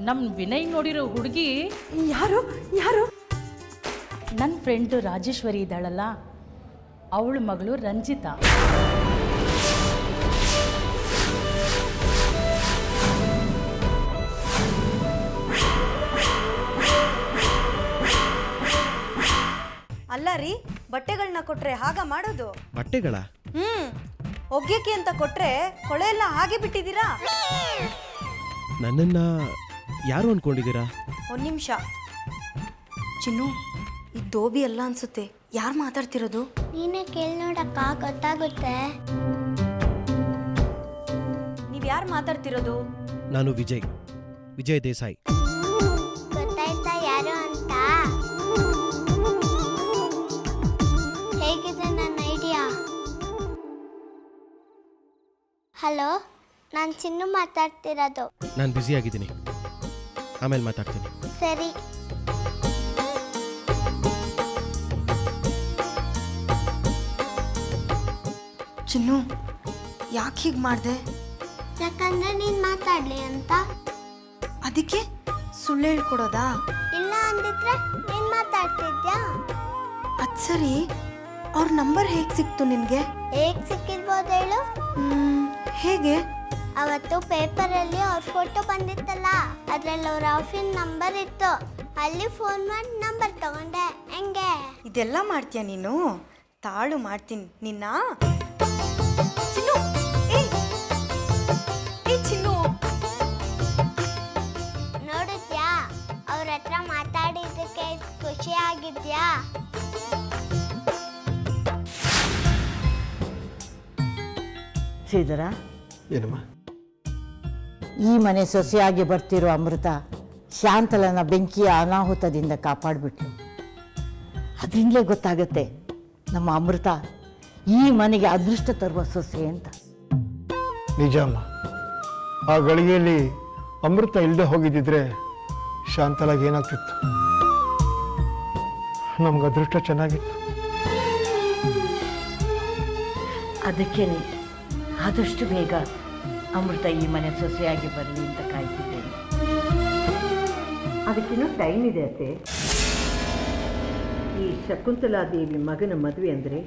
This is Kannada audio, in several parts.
ನಮ್ಮ ವಿನಯ್ ನೋಡಿರೋ ಹುಡುಗಿ ಯಾರು ಯಾರು? ನನ್ನ ಫ್ರೆಂಡು ರಾಜೇಶ್ವರಿ ಇದ್ದಾಳಲ್ಲ, ಅವಳ ಮಗಳು ರಂಜಿತಾ. ಅಲ್ಲ ರೀ, ಬಟ್ಟೆಗಳನ್ನ ಕೊಟ್ರೆ ಹಾಗ ಮಾಡೋದು? ಬಟ್ಟೆಗಳ ಒಗ್ಯಕ್ಕೆ ಅಂತ ಕೊಟ್ರೆ ಕೊಳೆ ಎಲ್ಲ ಹಾಗೆ ಬಿಟ್ಟಿದ್ದೀರಾ? ನನ್ನನ್ನ ಯಾರು ಅನ್ಕೊಂಡಿದ್ದೀರಾ? ಒಂದು ನಿಮಿಷ ಚಿನ್ನು, ಈ ದೋಬಿ ಅಲ್ಲ ಅನ್ಸುತ್ತೆ. ಯಾರು ಮಾತಾಡ್ತಿರೋದು? ನೀನೇ ಕೇಳಿ ನೋಡಕ್ಕ, ಗೊತ್ತಾಗುತ್ತೆ. ನೀವ್ ಯಾರು ಮಾತಾಡ್ತಿರೋದು? ನಾನು ವಿಜಯ್ ದೇಸಾಯಿ. ಗೊತ್ತಾಯ್ತಾ ಯಾರು ಅಂತ? ಹೇಗಿದೆ ನನ್ನ ಐಡಿಯಾ? ಹಲೋ, ನಾನು ಚಿನ್ನು ಮಾತಾಡ್ತಿರೋದು. ನಾನು ಬ್ಯುಸಿ ಆಗಿದ್ದೀನಿ, ಆಮೇಲೆ ಮಾತಾಡ್ತೀನಿ. ಸರಿ. ಚಿನ್ನು, ಯಾಕೆ ಹೀಗೆ ಮಾಡಿದೆ? ಯಾಕಂದ್ರೆ ನೀನು ಮಾತಾಡ್ಲಿ ಅಂತ. ಅದಕ್ಕೆ ಸುಳ್ಳು ಹೇಳ್ಕೊಡೋದಾ? ಇಲ್ಲ ಅಂದಿದ್ರೆ ನೀನು ಮಾತಾಡ್ತಿದ್ಯಾ? ಅದು ಸರಿ, ಅವ್ರ ನಂಬರ್ ಹೇಗೆ ಸಿಕ್ತು ನಿನಗೆ? ಹೇಗೆ ಸಿಕ್ಕಿರ್ಬೋದು ಹೇಳು? ಹೇಗೆ? ಅವತ್ತು ಪೇಪರಲ್ಲಿ ಅವ್ರ ಫೋಟೋ ಬಂದಿತ್ತಲ್ಲ, ಅದ್ರಲ್ಲಿ ಅವ್ರ ಆಫೀಸ್ ನಂಬರ್ ಇತ್ತು. ಅಲ್ಲಿ ಫೋನ್ ಮಾಡಿ ನಂಬರ್ ತಗೊಂಡೆ. ಹೆಂಗೆ? ಇದೆಲ್ಲ ಮಾಡ್ತೀಯ ನೀನು? ತಾಳು ಮಾಡ್ತೀನಿ ನಿನ್ನ. ಚಿನ್ನು, ಚಿನ್ನು, ನೋಡಿದ್ಯಾ ಅವ್ರ ಹತ್ರ ಮಾತಾಡಿದ್ದಕ್ಕೆ ಖುಷಿ ಆಗಿದ್ಯಾ? ಶ್ರೀಧರ, ಏನಮ್ಮ? ಈ ಮನೆ ಸೊಸೆಯಾಗಿ ಬರ್ತಿರೋ ಅಮೃತ ಶಾಂತಲನ ಬೆಂಕಿಯ ಅನಾಹುತದಿಂದ ಕಾಪಾಡಿಬಿಟ್ಲು. ಅದರಿಂದಲೇ ಗೊತ್ತಾಗತ್ತೆ ನಮ್ಮ ಅಮೃತ ಈ ಮನೆಗೆ ಅದೃಷ್ಟ ತರುವ ಸೊಸೆ ಅಂತ. ನಿಜಮ್ಮ, ಆ ಗಳಿಗೆಯಲ್ಲಿ ಅಮೃತ ಇಲ್ಲದೆ ಹೋಗಿದ್ದಿದ್ರೆ ಶಾಂತಲಾಗಿ ಏನಾಗ್ತಿತ್ತು? ನಮ್ಗೆ ಅದೃಷ್ಟ ಚೆನ್ನಾಗಿತ್ತು. ಅದಕ್ಕೇನೆ ಆದಷ್ಟು ಬೇಗ ಅಮೃತ ಈ ಮನೆ ಸೊಸೆಯಾಗಿ ಬರಲಿ ಅಂತ ಕಾಯ್ತಿದ್ದೇನೆ. ಅದಕ್ಕಿನ್ನೂ ಟೈಮ್ ಇದೆ ಅತ್ತೆ. ಈ ಶಕುಂತಲಾದೇವಿ ಮಗನ ಮದುವೆ ಅಂದರೆ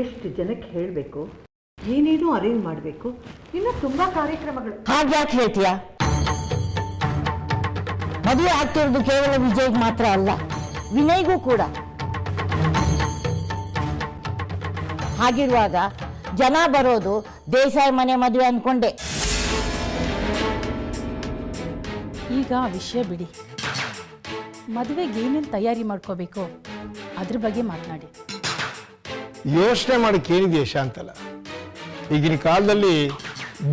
ಎಷ್ಟು ಜನಕ್ಕೆ ಹೇಳಬೇಕು, ಏನೇನೋ ಅರೇಂಜ್ ಮಾಡಬೇಕು, ಇನ್ನೂ ತುಂಬ ಕಾರ್ಯಕ್ರಮಗಳು. ಹಾಗ್ಯಾಕೆ ಹೇಳ್ತೀಯ? ಮದುವೆ ಆಗ್ತಿರೋದು ಕೇವಲ ವಿಜಯ್ಗೆ ಮಾತ್ರ ಅಲ್ಲ, ವಿನಯ್ಗೂ ಕೂಡ. ಹಾಗಿರುವಾಗ ಜನ ಬರೋದು ದೇಸಾಯಿ ಮನೆ ಮದುವೆ ಅಂದ್ಕೊಂಡೆ. ಈಗ ಆ ವಿಷಯ ಬಿಡಿ, ಮದುವೆಗೆ ಏನೇನು ತಯಾರಿ ಮಾಡ್ಕೋಬೇಕು ಅದ್ರ ಬಗ್ಗೆ ಮಾತನಾಡಿ. ಯೋಚನೆ ಮಾಡಕ್ಕೆ ಏನಿದೆಯಾ ಶಾಂತಲ? ಈಗಿನ ಕಾಲದಲ್ಲಿ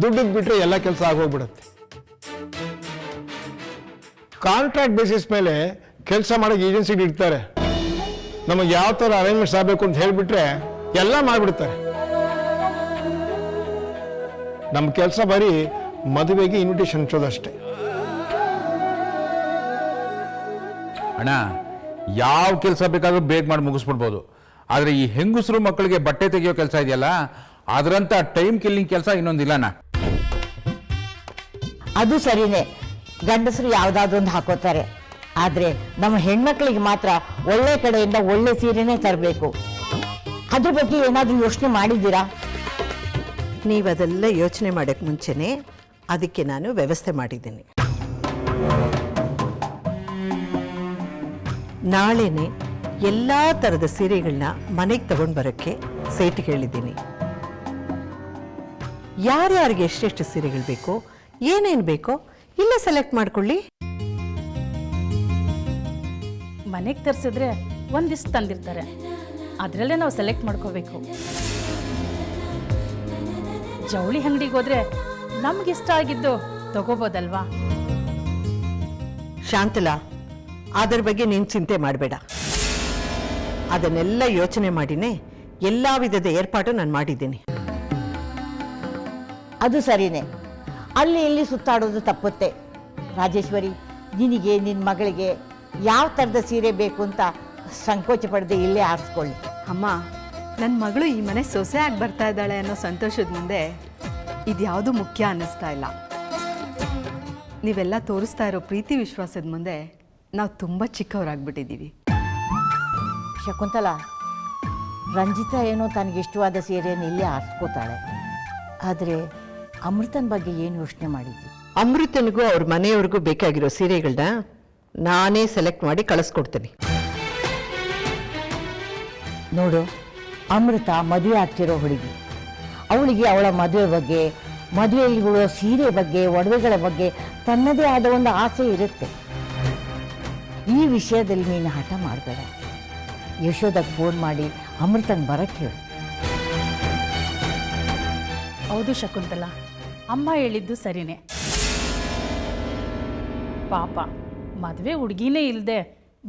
ದುಡ್ಡು ಬಿಟ್ಟರೆ ಎಲ್ಲ ಕೆಲಸ ಆಗೋಗ್ಬಿಡುತ್ತೆ. ಕಾಂಟ್ರಾಕ್ಟ್ ಬೇಸಿಸ್ ಮೇಲೆ ಕೆಲಸ ಮಾಡೋಕೆ ಏಜೆನ್ಸಿಗೆ ಇಡ್ತಾರೆ. ನಮಗೆ ಯಾವ ಥರ ಅರೇಂಜ್ಮೆಂಟ್ಸ್ ಆಗಬೇಕು ಅಂತ ಹೇಳಿಬಿಟ್ರೆ ಎಲ್ಲ ಮಾಡಿಬಿಡ್ತಾರೆ. ನಮ್ಮ ಕೆಲಸ ಬರೀ ಮದುವೆಗೆ ಇನ್ವಿಟೇಷನ್ ಹಂಚೋದಷ್ಟೇ. ಅಣ್ಣ, ಯಾವ ಕೆಲಸ ಬೇಕಾದ್ರೂ ಬೇಗ ಮಾಡಿ ಮುಗಿಸ್ಬಿಡ್ಬೋದು. ಆದರೆ ಈ ಹೆಂಗಸರು ಮಕ್ಕಳಿಗೆ ಬಟ್ಟೆ ತೆಗೆಯೋ ಕೆಲಸ ಇದೆಯಲ್ಲ, ಅದರಂತ ಟೈಮ್ ಕಿಲ್ಲಿಂಗ್ ಕೆಲಸ ಇನ್ನೊಂದಿಲ್ಲಣ್ಣ. ಅದು ಸರಿನೇ, ಗಂಡಸರು ಯಾವುದಾದ್ರೊಂದು ಹಾಕೋತಾರೆ. ಆದರೆ ನಮ್ಮ ಹೆಣ್ಮಕ್ಳಿಗೆ ಮಾತ್ರ ಒಳ್ಳೆ ಕಡೆಯಿಂದ ಒಳ್ಳೆ ಸೀರೆನೇ ತರಬೇಕು. ಅದ್ರ ಬಗ್ಗೆ ಏನಾದರೂ ಯೋಚನೆ ಮಾಡಿದ್ದೀರಾ? ನೀವು ಅದೆಲ್ಲ ಯೋಚನೆ ಮಾಡೋಕ್ಕೆ ಮುಂಚೆನೇ ಅದಕ್ಕೆ ನಾನು ವ್ಯವಸ್ಥೆ ಮಾಡಿದ್ದೀನಿ. ನಾಳೆನೇ ಎಲ್ಲ ಥರದ ಸೀರೆಗಳನ್ನ ಮನೆಗೆ ತಗೊಂಡು ಬರೋಕ್ಕೆ ಸೇಟಿಗೆ ಹೇಳಿದ್ದೀನಿ. ಯಾರ್ಯಾರಿಗೆ ಎಷ್ಟೆಷ್ಟು ಸೀರೆಗಳು ಬೇಕೋ, ಏನೇನು ಬೇಕೋ ಇಲ್ಲೇ ಸೆಲೆಕ್ಟ್ ಮಾಡ್ಕೊಳ್ಳಿ. ಮನೆಗೆ ತರಿಸಿದ್ರೆ ಒಂದಿಷ್ಟು ತಂದಿರ್ತಾರೆ, ಅದರಲ್ಲೇ ನಾವು ಸೆಲೆಕ್ಟ್ ಮಾಡ್ಕೋಬೇಕು. ಜವಳಿ ಅಂಗಡಿಗೆ ಹೋದ್ರೆ ನಮ್ಗಿಷ್ಟ ಆಗಿದ್ದು ತಗೋಬೋದಲ್ವಾ? ಶಾಂತಲಾ, ಅದರ ಬಗ್ಗೆ ನೀನು ಚಿಂತೆ ಮಾಡಬೇಡ. ಅದನ್ನೆಲ್ಲ ಯೋಚನೆ ಮಾಡಿನೇ ಎಲ್ಲ ವಿಧದ ಏರ್ಪಾಟು ನಾನು ಮಾಡಿದ್ದೀನಿ. ಅದು ಸರಿನೇ, ಅಲ್ಲಿ ಇಲ್ಲಿ ಸುತ್ತಾಡೋದು ತಪ್ಪುತ್ತೆ. ರಾಜೇಶ್ವರಿ, ನಿನಗೆ ನಿನ್ನ ಮಗಳಿಗೆ ಯಾವ ಥರದ ಸೀರೆ ಬೇಕು ಅಂತ ಸಂಕೋಚ ಪಡದೆ ಇಲ್ಲೇ ಆರಿಸ್ಕೊಳ್ಳಿ. ಅಮ್ಮ, ನನ್ನ ಮಗಳು ಈ ಮನೆ ಸೊಸೆ ಆಗಿ ಬರ್ತಾ ಇದ್ದಾಳೆ ಅನ್ನೋ ಸಂತೋಷದ ಮುಂದೆ ಇದ್ಯಾವುದು ಮುಖ್ಯ ಅನ್ನಿಸ್ತಾ ಇಲ್ಲ. ನೀವೆಲ್ಲ ತೋರಿಸ್ತಾ ಇರೋ ಪ್ರೀತಿ ವಿಶ್ವಾಸದ ಮುಂದೆ ನಾವು ತುಂಬ ಚಿಕ್ಕವರಾಗ್ಬಿಟ್ಟಿದ್ದೀವಿ. ಶಕುಂತಲ, ರಂಜಿತಾ ಏನೋ ತನಗಿಷ್ಟವಾದ ಸೀರೆಯನ್ನು ಇಲ್ಲೇ ಆರಿಸ್ಕೋತಾಳೆ. ಆದರೆ ಅಮೃತನ ಬಗ್ಗೆ ಏನು ಯೋಚನೆ ಮಾಡಿದ್ವಿ? ಅಮೃತನಿಗೂ ಅವ್ರ ಮನೆಯವ್ರಿಗೂ ಬೇಕಾಗಿರೋ ಸೀರೆಗಳನ್ನ ನಾನೇ ಸೆಲೆಕ್ಟ್ ಮಾಡಿ ಕಳಿಸ್ಕೊಡ್ತೀನಿ. ನೋಡು, ಅಮೃತ ಮದುವೆ ಆಗ್ತಿರೋ ಹುಡುಗಿ. ಅವಳಿಗೆ ಅವಳ ಮದುವೆ ಬಗ್ಗೆ, ಮದುವೆಯಲ್ಲಿ ಉಳೋ ಸೀರೆ ಬಗ್ಗೆ, ಒಡವೆಗಳ ಬಗ್ಗೆ ತನ್ನದೇ ಆದ ಒಂದು ಆಸೆ ಇರುತ್ತೆ. ಈ ವಿಷಯದಲ್ಲಿ ನೀನು ಹಠ ಮಾಡಬೇಡ. ಯಶೋದಕ್ಕೆ ಫೋನ್ ಮಾಡಿ ಅಮೃತಂಗೆ ಬರಕ್ಕೆ ಹೇಳು. ಹೌದು ಶಕುಂತಲ, ಅಮ್ಮ ಹೇಳಿದ್ದು ಸರಿನೇ. ಪಾಪ ಮದುವೆ ಹುಡುಗಿನೇ ಇಲ್ಲದೆ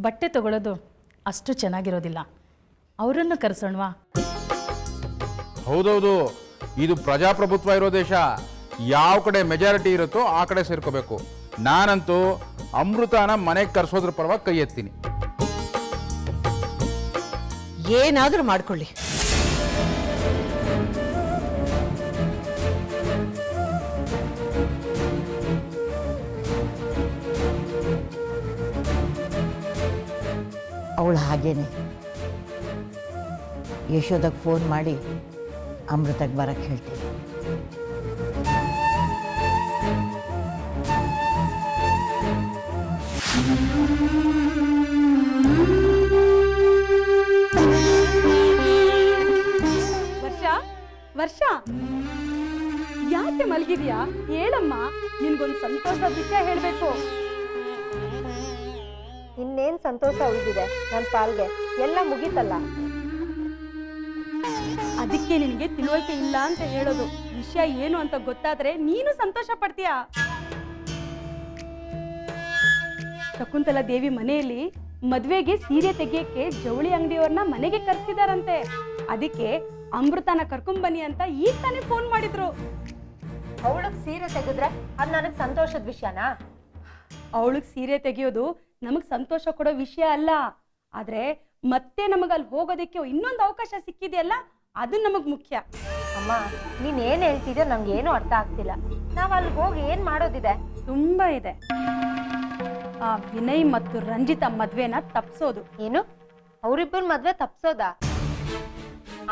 ಬಟ್ಟೆ ತಗೊಳ್ಳೋದು ಅಷ್ಟು ಚೆನ್ನಾಗಿರೋದಿಲ್ಲ. ಅವರನ್ನು ಕರೆಸೋಣವಾ? ಹೌದೌದು, ಇದು ಪ್ರಜಾಪ್ರಭುತ್ವ ಇರೋ ದೇಶ. ಯಾವ ಕಡೆ ಮೆಜಾರಿಟಿ ಇರುತ್ತೋ ಆ ಕಡೆ ಸೇರ್ಕೋಬೇಕು. ನಾನಂತೂ ಅಮೃತನ ಮನೆಗೆ ಕರೆಸೋದ್ರ ಪರವಾಗಿ ಕೈ ಎತ್ತೀನಿ. ಏನಾದರೂ ಮಾಡ್ಕೊಳ್ಳಿ. ಅವಳು ಹಾಗೇನೆ ಯಶೋದಕ್ಕೆ ಫೋನ್ ಮಾಡಿ ಅಮೃತಕ್ಕೆ ಬರಕ್ಕೆ ಹೇಳ್ತೀನಿ. ವರ್ಷ, ಯಾಕೆ ಮಲಗಿದ್ಯಾ? ಹೇಳಮ್ಮ, ನಿನ್ಗೊಂದು ಸಂತೋಷ ವಿಷಯ ಹೇಳ್ಬೇಕು. ಇನ್ನೇನ್ ಸಂತೋಷ ಉಳಿದಿದೆ ನನ್ನ ಪಾಲ್ಗೆ? ಎಲ್ಲ ಮುಗೀತಲ್ಲ. ಅದಕ್ಕೆ ನಿನಗೆ ತಿಳುವಳಿಕೆ ಇಲ್ಲ ಅಂತ ಹೇಳೋದು. ವಿಷಯ ಏನು ಅಂತ ಗೊತ್ತಾದ್ರೆ ನೀನು ಸಂತೋಷ ಪಡ್ತೀಯಾ? ಶಕುಂತಲಾ ದೇವಿ ಮನೆಯಲ್ಲಿ ಮದ್ವೆಗೆ ಸೀರೆ ತೆಗಿಯಕ್ಕೆ ಜವಳಿ ಅಂಗಡಿಯವ್ರನ್ನ ಮನೆಗೆ ಕರ್ಸಿದಾರಂತೆ. ಅದಕ್ಕೆ ಅಮೃತನ ಕರ್ಕೊಂಬನ್ನಿ ಅಂತ ಈಗ ತಾನೇ ಫೋನ್ ಮಾಡಿದ್ರು. ಅವಳಗ್ ಸೀರೆ ತೆಗೆದ್ರೆ ಅದು ನನಗೆ ಸಂತೋಷದ ವಿಷಯನಾ? ಅವಳಿಗೆ ಸೀರೆ ತೆಗಿಯೋದು ನಮಗ್ ಸಂತೋಷ ಕೊಡೋ ವಿಷಯ ಅಲ್ಲ. ಆದ್ರೆ ಮತ್ತೆ ನಮಗಲ್ಲಿ ಹೋಗೋದಕ್ಕೆ ಇನ್ನೊಂದು ಅವಕಾಶ ಸಿಕ್ಕಿದೆಯಲ್ಲ, ಅದು ನಮಗ್ ಮುಖ್ಯ. ಅಮ್ಮ, ನೀನ್ ಏನ್ ಹೇಳ್ತಿದ್ಯೋ ನಮ್ಗೆ ಏನು ಅರ್ಥ ಆಗ್ತಿಲ್ಲ. ನಾವ್ ಅಲ್ಲಿ ಹೋಗಿ ಏನ್ ಮಾಡೋದಿದೆ? ತುಂಬಾ ಇದೆ. ಆ ವಿನಯ್ ಮತ್ತು ರಂಜಿತಾ ಮದ್ವೆನ ತಪ್ಸೋದು. ಏನು? ಅವರಿಬ್ಬರ ಮದ್ವೆ ತಪ್ಸೋದಾ?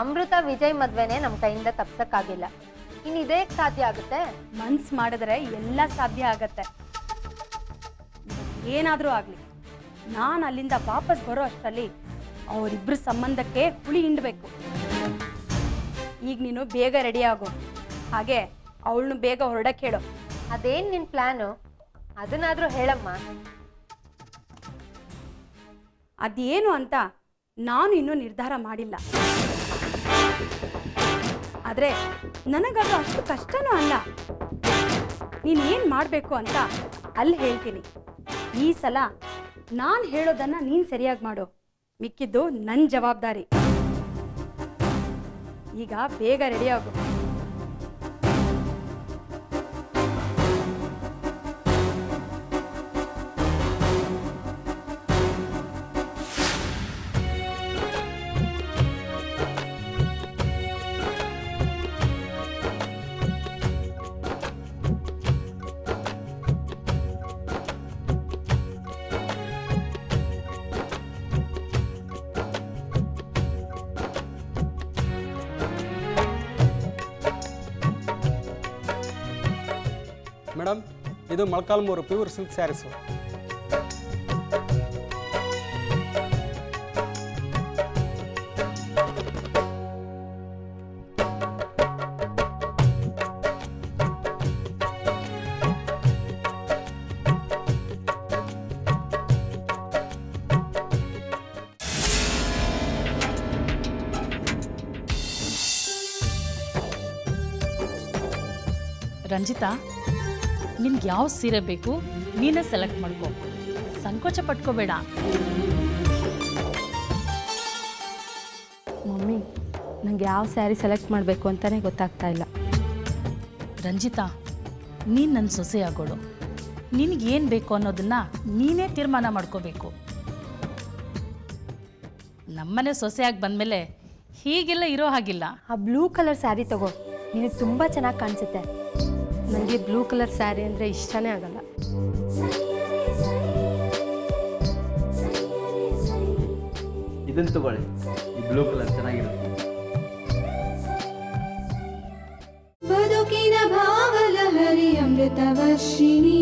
ಅಮೃತ ವಿಜಯ್ ಮದ್ವೆನೆ ನಮ್ ಕೈಯಿಂದ ತಪ್ಸಕ್ಕಾಗಿಲ್ಲ. ಇನ್ ಇದೇ ಸಾಧ್ಯ ಆಗುತ್ತೆ? ಮನ್ಸ್ ಮಾಡಿದ್ರೆ ಎಲ್ಲ ಸಾಧ್ಯ ಆಗತ್ತೆ. ಏನಾದ್ರೂ ಆಗ್ಲಿ, ನಾನು ಅಲ್ಲಿಂದ ವಾಪಸ್ ಬರೋ ಅಷ್ಟರಲ್ಲಿ ಅವರಿಬ್ರು ಸಂಬಂಧಕ್ಕೆ ಹುಳಿ ಹಿಂಡ್ಬೇಕು. ಈಗ ನೀನು ಬೇಗ ರೆಡಿ ಆಗು. ಹಾಗೆ ಅವಳನ್ನು ಬೇಗ ಹೊರಡಕ್ಕೆ ಹೇಳು. ಅದೇನ್ ನಿನ್ ಪ್ಲಾನು? ಅದನ್ನಾದ್ರೂ ಹೇಳಮ್ಮ. ಅದೇನು ಅಂತ ನಾನು ಇನ್ನೂ ನಿರ್ಧಾರ ಮಾಡಿಲ್ಲ. ಆದ್ರೆ ನನಗದು ಅಷ್ಟು ಕಷ್ಟನೂ ಅಲ್ಲ. ನೀನೇನ್ ಮಾಡಬೇಕು ಅಂತ ಅಲ್ಲಿ ಹೇಳ್ತೀನಿ. ಈ ಸಲ ನಾನು ಹೇಳೋದನ್ನ ನೀನ್ ಸರಿಯಾಗಿ ಮಾಡು. ಮಿಕ್ಕಿದ್ದು ನನ್ನ ಜವಾಬ್ದಾರಿ. ಈಗ ಬೇಗ ರೆಡಿ ಆಗು. ಮೇಡಮ್, ಇದು ಮೊಳಕಾಲ್ಮೂರು ಪ್ಯೂರ್ ಸಿಲ್ಕ್ ಸ್ಯಾರೀಸು. ರಂಜಿತಾ, ನಿನ್ಗೆ ಯಾವ ಸೀರೆ ಬೇಕು ನೀನೇ ಸೆಲೆಕ್ಟ್ ಮಾಡ್ಕೋ. ಸಂಕೋಚ ಪಟ್ಕೋಬೇಡ. ಮಮ್ಮಿ, ನಂಗೆ ಯಾವ ಸ್ಯಾರಿ ಸೆಲೆಕ್ಟ್ ಮಾಡಬೇಕು ಅಂತಾನೆ ಗೊತ್ತಾಗ್ತಾ ಇಲ್ಲ. ರಂಜಿತಾ, ನೀನು ನನ್ನ ಸೊಸೆ ಆಗೋಳು. ನಿನಗೇನು ಬೇಕು ಅನ್ನೋದನ್ನ ನೀನೇ ತೀರ್ಮಾನ ಮಾಡ್ಕೋಬೇಕು. ನಮ್ಮನೆ ಸೊಸೆಯಾಗಿ ಬಂದಮೇಲೆ ಹೀಗೆಲ್ಲ ಇರೋ ಹಾಗಿಲ್ಲ. ಆ ಬ್ಲೂ ಕಲರ್ ಸ್ಯಾರಿ ತಗೋ, ನಿನಗೆ ತುಂಬಾ ಚೆನ್ನಾಗಿ ಕಾಣಿಸುತ್ತೆ. ನನಗೆ ಬ್ಲೂ ಕಲರ್ ಸ್ಯಾರಿ ಅಂದರೆ ಇಷ್ಟನೇ ಆಗಲ್ಲ. ಇದನ್ನು ತಗೊಳ್ಳಿ, ಈ ಬ್ಲೂ ಕಲರ್ ಚೆನ್ನಾಗಿರುತ್ತೆ. ಬದುಕಿನ ಭಾವಲಹರಿ ಅಮೃತವರ್ಷಿಣಿ